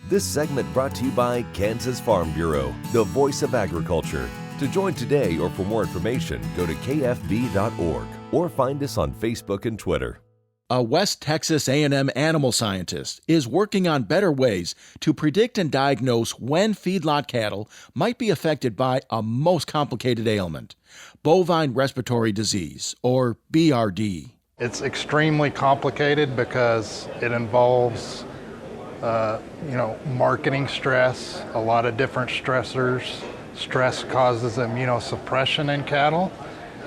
This segment brought to you by Kansas Farm Bureau, the voice of agriculture. To join today or for more information, go to kfb.org or find us on Facebook and Twitter. A West Texas A&M animal scientist is working on better ways to predict and diagnose when feedlot cattle might be affected by a most complicated ailment, bovine respiratory disease, or BRD. It's extremely complicated because it involves marketing stress, a lot of different stressors. Stress causes immunosuppression in cattle,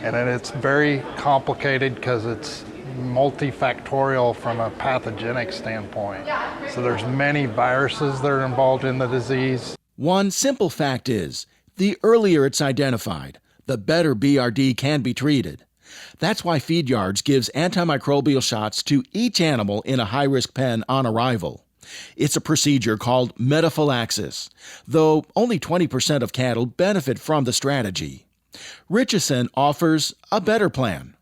and then it's very complicated because it's multifactorial from a pathogenic standpoint. So there's many viruses that are involved in the disease. One simple fact is, the earlier it's identified, the better BRD can be treated. That's why Feed Yards gives antimicrobial shots to each animal in a high-risk pen on arrival. It's a procedure called metaphylaxis, though only 20% of cattle benefit from the strategy. Richeson offers a better plan.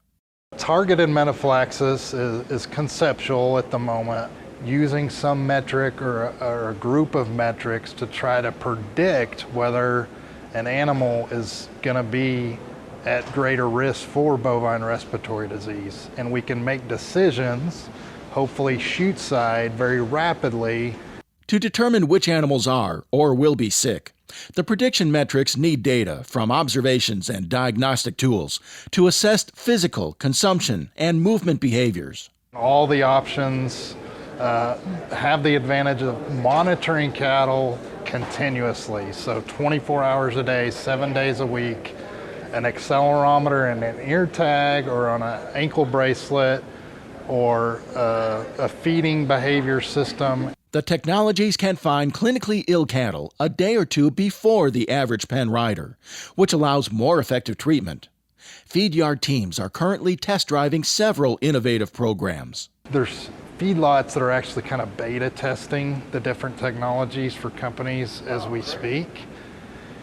Targeted metaphylaxis is conceptual at the moment, using some metric or a group of metrics to try to predict whether an animal is going to be at greater risk for bovine respiratory disease. And we can make decisions, hopefully chute side, very rapidly. To determine which animals are or will be sick, the prediction metrics need data from observations and diagnostic tools to assess physical, consumption, and movement behaviors. All the options have the advantage of monitoring cattle continuously. So 24 hours a day, 7 days a week, an accelerometer and an ear tag or on an ankle bracelet or a feeding behavior system. The technologies can find clinically ill cattle a day or two before the average pen rider, which allows more effective treatment. Feed Yard teams are currently test driving several innovative programs. There's feedlots that are actually kind of beta testing the different technologies for companies as we speak.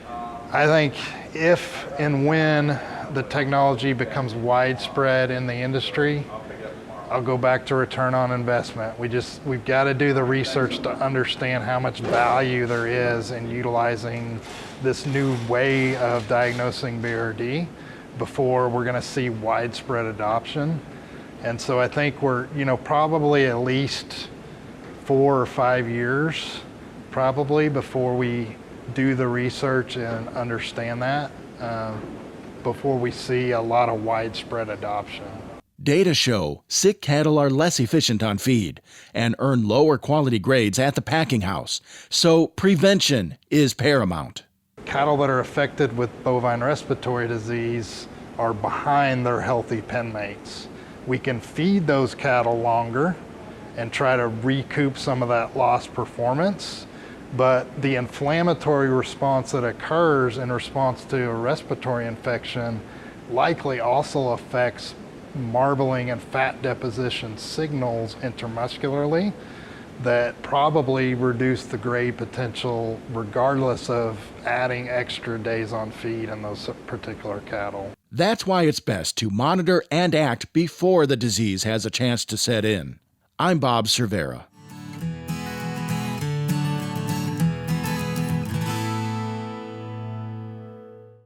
I think if and when the technology becomes widespread in the industry, I'll go back to return on investment. We've got to do the research to understand how much value there is in utilizing this new way of diagnosing BRD before we're going to see widespread adoption. And so I think we're, probably at least 4 or 5 years, probably, before we do the research and understand that, before we see a lot of widespread adoption. Data show sick cattle are less efficient on feed and earn lower quality grades at the packing house, so prevention is paramount. Cattle that are affected with bovine respiratory disease are behind their healthy pen mates. We can feed those cattle longer and try to recoup some of that lost performance, but the inflammatory response that occurs in response to a respiratory infection likely also affects marbling and fat deposition signals intermuscularly that probably reduce the grade potential regardless of adding extra days on feed in those particular cattle. That's why it's best to monitor and act before the disease has a chance to set in. I'm Bob Cervera.